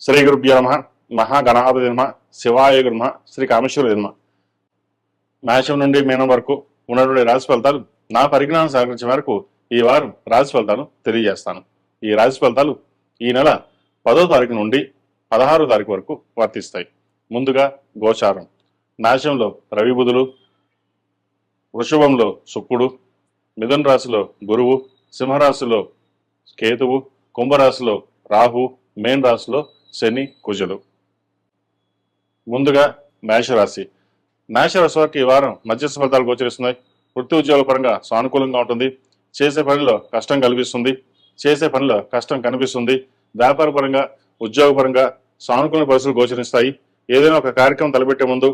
శ్రీ గురుభ్యో నమః. మహాగణాధిపతి నమః. శివాయ నమః. శ్రీ కామేశ్వర నమః. మేషం నుండి మీనం వరకు ఉన్నటువంటి రాశి ఫలితాలు నా పరిజ్ఞానం సహకరించే వరకు ఈ వారం రాశి ఫలితాలు తెలియజేస్తాను. ఈ రాశి ఫలితాలు ఈ నెల 10వ తారీఖు నుండి 16వ తారీఖు వరకు వర్తిస్తాయి. ముందుగా గోచారం. మేషంలో రవి బుధులు, వృషభంలో శుక్రుడు, మిథున రాశిలో గురువు, సింహరాశిలో కేతువు, కుంభరాశిలో రాహు, మేన్ రాశిలో శని, కుజులు. ముందుగా మేషరాశి. మేషరాశి వారికి ఈ వారం మధ్యస్థ ఫలితాలు గోచరిస్తున్నాయి. వృత్తి ఉద్యోగాల పరంగా సానుకూలంగా ఉంటుంది. చేసే పనిలో కష్టం కనిపిస్తుంది. వ్యాపార పరంగా, ఉద్యోగ పరంగా సానుకూల పరిస్థితులు గోచరిస్తాయి. ఏదైనా ఒక కార్యక్రమం తలపెట్టే ముందు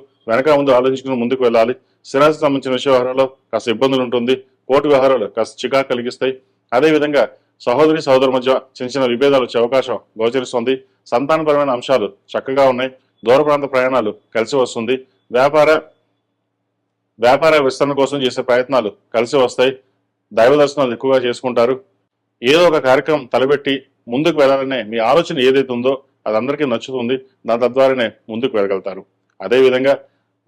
ముందు ఆలోచించుకుని ముందుకు వెళ్ళాలి. స్థిరాస్తి సంబంధించిన వ్యవహారాల్లో కాస్త ఇబ్బందులు ఉంటుంది. కోర్టు వ్యవహారాలు కాస్త చికాకు కలిగిస్తాయి. అదేవిధంగా సహోదరు మధ్య చిన్న చిన్న విభేదాలు వచ్చే అవకాశం గోచరిస్తుంది. సంతానపరమైన అంశాలు చక్కగా ఉన్నాయి. దూర ప్రాంత ప్రయాణాలు కలిసి వస్తుంది. వ్యాపార విస్తరణ కోసం చేసే ప్రయత్నాలు కలిసి వస్తాయి. దైవ దర్శనాలు ఎక్కువగా చేసుకుంటారు. ఏదో ఒక కార్యక్రమం తలపెట్టి ముందుకు వెళ్ళాలనే మీ ఆలోచన ఏదైతే ఉందో అది అందరికీ నచ్చుతుంది. దాని తద్వారానే ముందుకు వెళ్ళగలుగుతారు. అదేవిధంగా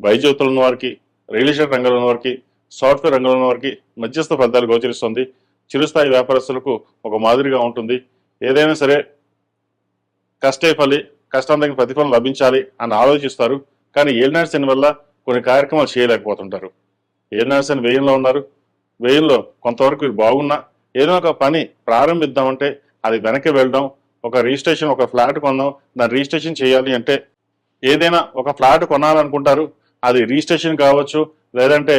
వైద్యోత్తులు ఉన్న వారికి, రియల్ ఎస్టేట్ రంగంలో ఉన్న వారికి, సాఫ్ట్వేర్ రంగంలో ఉన్న వారికి మధ్యస్థ ఫలితాలు గోచరిస్తుంది. చిరుస్థాయి వ్యాపారస్తులకు ఒక మాదిరిగా ఉంటుంది. ఏదైనా సరే కష్టే ఫలి, కష్టం తగిన ప్రతిఫలం లభించాలి అని ఆలోచిస్తారు. కానీ ఏలినాటి శని వల్ల కొన్ని కార్యక్రమాలు చేయలేకపోతుంటారు. ఏలినాటి శని వ్యయంలో ఉన్నారు. వ్యయంలో కొంతవరకు ఇది బాగున్నా ఏదో ఒక పని ప్రారంభిద్దామంటే అది వెనక్కి వెళ్ళడం, ఒక రిజిస్ట్రేషన్, ఒక ఫ్లాట్ కొందాం, దాన్ని రిజిస్ట్రేషన్ చేయాలి అంటే ఏదైనా ఒక ఫ్లాట్ కొనాలనుకుంటారు. అది రిజిస్ట్రేషన్ కావచ్చు, లేదంటే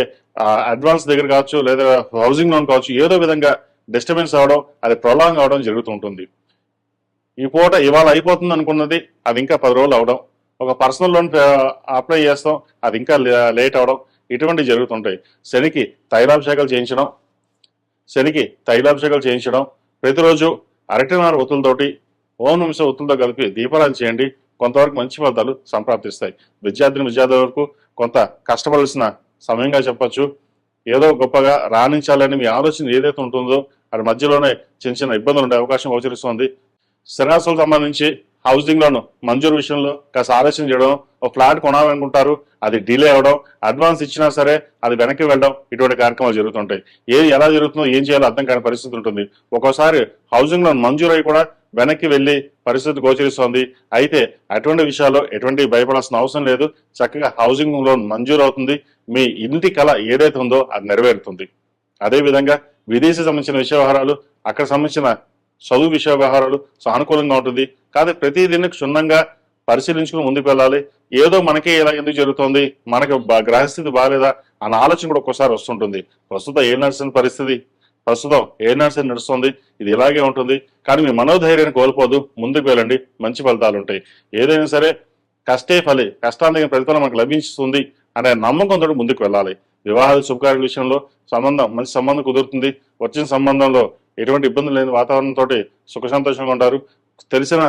అడ్వాన్స్ దగ్గర కావచ్చు, లేదా హౌసింగ్ లోన్ కావచ్చు, ఏదో విధంగా డిస్టర్బెన్స్ అవడం, అది ప్రొలాంగ్ అవడం జరుగుతుంటుంది. ఈ పూట ఇవాళ అయిపోతుంది అనుకున్నది అది ఇంకా 10 రోజులు అవడం, ఒక పర్సనల్ లోన్ అప్లై చేస్తాం అది ఇంకా లేట్ అవడం, ఇటువంటివి జరుగుతుంటాయి. శనికి తైలాభిషేకాలు చేయించడం, ప్రతిరోజు అరటినార ఒత్తులతోటి ఓం నిమిషం ఒత్తులతో కలిపి దీపారాధన చేయండి. కొంతవరకు మంచి ఫలితాలు సంప్రాప్తిస్తాయి. విద్యార్థుల వరకు కొంత కష్టపడాల్సిన సమయంగా చెప్పొచ్చు. ఏదో గొప్పగా రాణించాలని మీ ఆలోచన ఏదైతే ఉంటుందో అది మధ్యలోనే చిన్న చిన్న ఇబ్బందులు ఉండే అవకాశం గోచరిస్తుంది. స్థిరాస్తులకు సంబంధించి హౌసింగ్ లోన్ మంజూరు విషయంలో కాస్త ఆలోచన చేయడం, ఒక ఫ్లాట్ కొనాలనుకుంటారు అది డిలే అవడం, అడ్వాన్స్ ఇచ్చినా సరే అది వెనక్కి వెళ్ళడం, ఇటువంటి కార్యక్రమాలు జరుగుతుంటాయి. ఏది ఎలా జరుగుతుందో ఏం చేయాలో అర్థం కాని పరిస్థితి ఉంటుంది. ఒక్కోసారి హౌసింగ్ లోన్ మంజూరు అయి కూడా వెనక్కి వెళ్లి పరిస్థితి గోచరిస్తోంది. అయితే అటువంటి విషయాల్లో ఎటువంటి భయపడాల్సిన అవసరం లేదు. చక్కగా హౌసింగ్ లోన్ మంజూరు అవుతుంది. మీ ఇంటి కళ ఏదైతే ఉందో అది నెరవేరుతుంది. అదేవిధంగా విదేశీ సంబంధించిన విషయ వ్యవహారాలు, అక్కడ సంబంధించిన చదువు విషయ వ్యవహారాలు సానుకూలంగా ఉంటుంది. కానీ ప్రతిదిన క్షుణ్ణంగా పరిశీలించుకుని ముందుకు వెళ్ళాలి. ఏదో మనకే ఇలా ఎందుకు జరుగుతుంది, మనకు గ్రహస్థితి బాగాలేదా అన్న ఆలోచన కూడా ఒక్కోసారి వస్తుంటుంది. ప్రస్తుతం ఏ నర్సరీ నడుస్తుంది, ఇది ఇలాగే ఉంటుంది. కానీ మీ మనోధైర్యాన్ని కోల్పోదు, ముందుకు వెళ్ళండి, మంచి ఫలితాలు ఉంటాయి. ఏదైనా సరే కష్టే ఫలి, కష్టానికి ప్రతిఫలం మనకు లభిస్తుంది అనే నమ్మకంతో ముందుకు వెళ్ళాలి. వివాహాల శుభకార్యాల విషయంలో మంచి సంబంధం కుదురుతుంది. వచ్చిన సంబంధంలో ఎటువంటి ఇబ్బందులు లేని వాతావరణంతో సుఖ సంతోషంగా ఉంటారు. తెలిసిన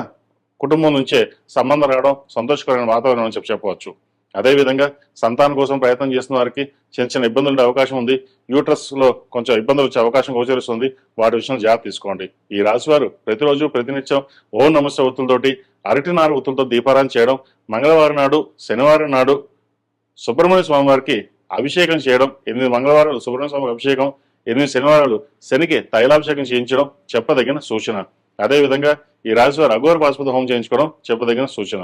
కుటుంబం నుంచే సంబంధం రావడం సంతోషకరమైన వాతావరణం అని చెప్పవచ్చు. అదేవిధంగా సంతానం కోసం ప్రయత్నం చేస్తున్న వారికి చిన్న ఇబ్బందులు ఉండే అవకాశం ఉంది. యూట్రస్ లో కొంచెం ఇబ్బందులు వచ్చే అవకాశం గోచరిస్తుంది. వాటి విషయంలో జాగ్రత్త తీసుకోండి. ఈ రాశి వారు ప్రతిరోజు ప్రతినిత్యం ఓం నమస్తే ఒత్తులతోటి, అరటినార ఒత్తులతో దీపారాధన చేయడం, మంగళవారం నాడు, శనివారం నాడు సుబ్రహ్మణ్య స్వామి వారికి అభిషేకం చేయడం, 8 మంగళవారాలు సుబ్రహ్మణ్య స్వామి అభిషేకం, 8 శనివారాలు శనికి తైలాభిషేకం చేయించడం చెప్పదగిన సూచన. అదేవిధంగా ఈ రాశి వారు అఘోర పాశుపత హోమం చేయించుకోవడం చెప్పదగిన సూచన.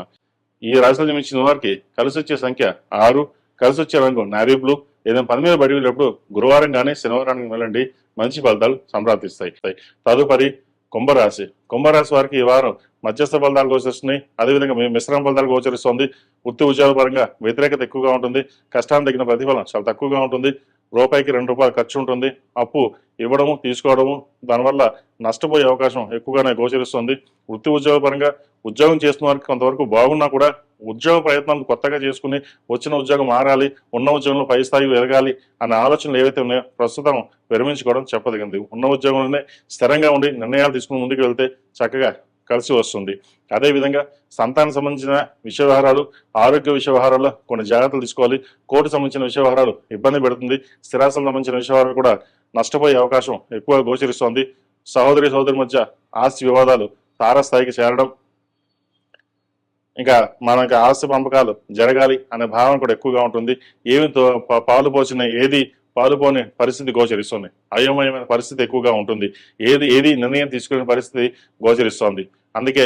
ఈ రాశిలో జన్మించిన వారికి కలిసి వచ్చే సంఖ్య 6, కలిసి వచ్చే రంగు నావీ బ్లూ. ఏదైనా పని మీద బయట వెళ్ళినప్పుడు గురువారం కానీ శనివారానికి వెళ్ళండి, మంచి ఫలితాలు సంప్రాప్తిస్తాయి. తదుపరి కుంభరాశి వారికి ఈ వారం మధ్యస్థ ఫలితాలు గోచరిస్తున్నాయి. అదేవిధంగా మిశ్రమ ఫలితాలు గోచరిస్తుంది. వృత్తి ఉద్యోగ పరంగా వ్యతిరేకత ఎక్కువగా ఉంటుంది. కష్టానికి తగిన ప్రతిఫలం చాలా తక్కువగా ఉంటుంది. రూపాయికి 2 రూపాయలు ఖర్చు ఉంటుంది. అప్పు ఇవ్వడము, తీసుకోవడము, దానివల్ల నష్టపోయే అవకాశం ఎక్కువగానే గోచరిస్తుంది. వృత్తి ఉద్యోగ పరంగా ఉద్యోగం చేస్తున్న వారికి కొంతవరకు బాగున్నా కూడా ఉద్యోగ ప్రయత్నాలు కొత్తగా చేసుకుని వచ్చిన ఉద్యోగం మారాలి, ఉన్న ఉద్యోగంలో పై స్థాయికి ఎదగాలి అనే ఆలోచనలు ఏవైతే ఉన్నాయో ప్రస్తుతం విరమించుకోవడం చెప్పదగింది. ఉన్న ఉద్యోగంలోనే స్థిరంగా ఉండి నిర్ణయాలు తీసుకుని ముందుకు వెళ్తే చక్కగా కలిసి వస్తుంది. అదేవిధంగా సంతానం సంబంధించిన విషయ వ్యవహారాలు, ఆరోగ్య విషయ వ్యవహారాల్లో కొన్ని జాగ్రత్తలు తీసుకోవాలి. కోర్టు సంబంధించిన విషయ వ్యవహారాలు ఇబ్బంది పెడుతుంది. స్థిరాస్తులకు సంబంధించిన విషయ వ్యవహారాలు కూడా నష్టపోయే అవకాశం ఎక్కువగా గోచరిస్తోంది. సహోదరి మధ్య ఆస్తి వివాదాలు తారస్థాయికి చేరడం, ఇంకా మనకి ఆస్తి పంపకాలు జరగాలి అనే భావన కూడా ఎక్కువగా ఉంటుంది. ఏమి పాలు పోసిన ఏది పాలు పోని పరిస్థితి గోచరిస్తుంది. అయోమయమైన పరిస్థితి ఎక్కువగా ఉంటుంది. ఏది నిర్ణయం తీసుకునే పరిస్థితి గోచరిస్తోంది. అందుకే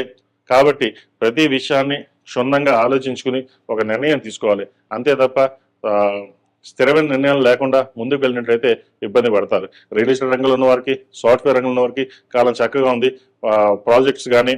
కాబట్టి ప్రతి విషయాన్ని క్షుణ్ణంగా ఆలోచించుకుని ఒక నిర్ణయం తీసుకోవాలి. అంతే తప్ప ఆ, స్థిరమైన నిర్ణయాలు లేకుండా ముందుకు వెళ్ళినట్లయితే ఇబ్బంది పడతారు. రియల్ ఎస్టేట్ రంగంలో ఉన్న వారికి, సాఫ్ట్వేర్ రంగంలో ఉన్న వారికి కాలం చక్కగా ఉంది. ప్రాజెక్ట్స్ కానీ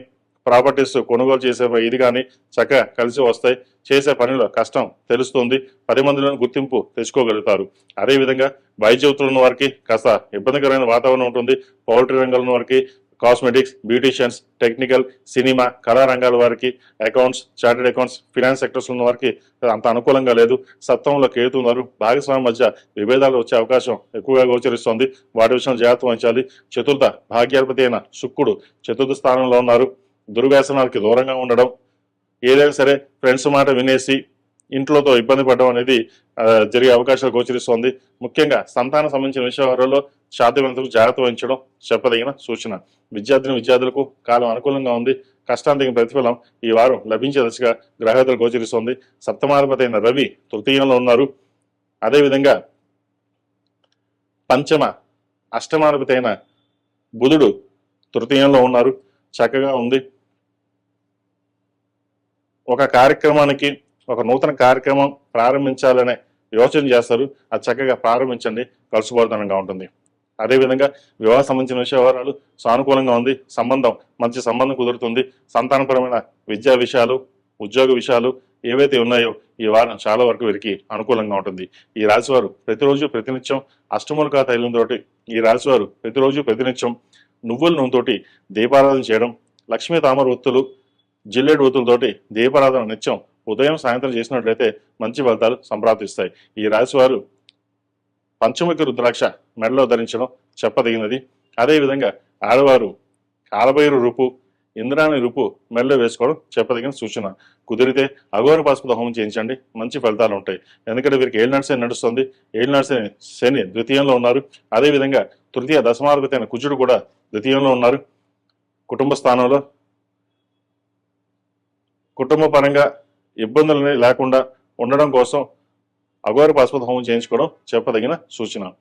ప్రాపర్టీస్ కొనుగోలు చేసే ఇది కానీ చక్కగా కలిసి వస్తాయి. చేసే పనిలో కష్టం తెలుస్తుంది. 10 మందిలో గుర్తింపు తెచ్చుకోగలుగుతారు. అదేవిధంగా వైద్య వృత్తులు ఉన్న వారికి కాస్త ఇబ్బందికరమైన వాతావరణం ఉంటుంది. పౌల్ట్రీ రంగంలో ఉన్న వారికి, కాస్మెటిక్స్, బ్యూటీషియన్స్, టెక్నికల్, సినిమా, కళా రంగాల వారికి, accounts, chartered accounts, finance sectors ఉన్న వారికి అంత అనుకూలంగా లేదు. సప్తమంలో కేతు ఉన్నారు. భాగస్వామి మధ్య విభేదాలు వచ్చే అవకాశం ఎక్కువగా గోచరిస్తోంది. వాటి విషయంలో జాగ్రత్త వహించాలి. చతుర్థ భాగ్యాధిపతి అయిన శుక్రుడు చతుర్థ స్థానంలో ఉన్నారు. దుర్వ్యసనాలకి దూరంగా ఉండడం, ఏదైనా సరే ఫ్రెండ్స్ మాట వినేసి ఇంట్లోతో ఇబ్బంది పడడం అనేది జరిగే అవకాశాలు గోచరిస్తోంది. ముఖ్యంగా సంతానం సంబంధించిన విషయాలలో సాధ్యమైనంతకు జాగ్రత్త వహించడం చెప్పదగిన సూచన. విద్యార్థులకు కాలం అనుకూలంగా ఉంది. కష్టాంతికి ప్రతిఫలం ఈ వారం లభించే దశగా గ్రహగతులు గోచరిస్తోంది. సప్తమాధిపతి అయిన రవి తృతీయంలో ఉన్నారు. అదేవిధంగా పంచమ అష్టమాధిపతి అయిన బుధుడు తృతీయంలో ఉన్నారు. చక్కగా ఉంది. ఒక కార్యక్రమానికి, ఒక నూతన కార్యక్రమం ప్రారంభించాలనే యోచన చేస్తారు. అది చక్కగా ప్రారంభించండి. కలుసుకోవడంగా ఉంటుంది. అదేవిధంగా వివాహ సంబంధించిన విషయాలు సానుకూలంగా ఉంది. మంచి సంబంధం కుదురుతుంది. సంతానపరమైన విద్యా విషయాలు, ఉద్యోగ విషయాలు ఏవైతే ఉన్నాయో ఈ వారం చాలా వరకు వీరికి అనుకూలంగా ఉంటుంది. ఈ రాశివారు ప్రతిరోజు ప్రతినిత్యం అష్టమూలికా తైలంతో ప్రతినిత్యం నువ్వుల నూనెతోటి దీపారాధన చేయడం, లక్ష్మీ తామర ఒత్తులు, జిల్లేడు ఒత్తులతోటి దీపారాధన నిత్యం ఉదయం సాయంత్రం చేసినట్లయితే మంచి ఫలితాలు సంప్రాప్తిస్తాయి. ఈ రాశి వారు పంచముఖి రుద్రాక్ష మెడలో ధరించడం చెప్పదగినది. అదేవిధంగా ఆడవారు కాలభైరు రూపు, ఇంద్రాణి రూపు మెడలో వేసుకోవడం చెప్పదగిన సూచన. కుదిరితే అఘోర పాశుపత హోమం చేయించండి. మంచి ఫలితాలు ఉంటాయి. ఎందుకంటే వీరికి ఏళ్ళనాటి శని నడుస్తుంది. ఏళ్ళనాటి శని ద్వితీయంలో ఉన్నారు. అదేవిధంగా తృతీయ దశమాధిపతి అయిన కుజుడు కూడా ద్వితీయంలో ఉన్నారు. కుటుంబ స్థానంలో కుటుంబ పరంగా ఇబ్బందులు లేకుండా ఉండడం కోసం అఘోర పాశుపత హోమం చేయించుకోవడం చెప్పదగిన సూచన.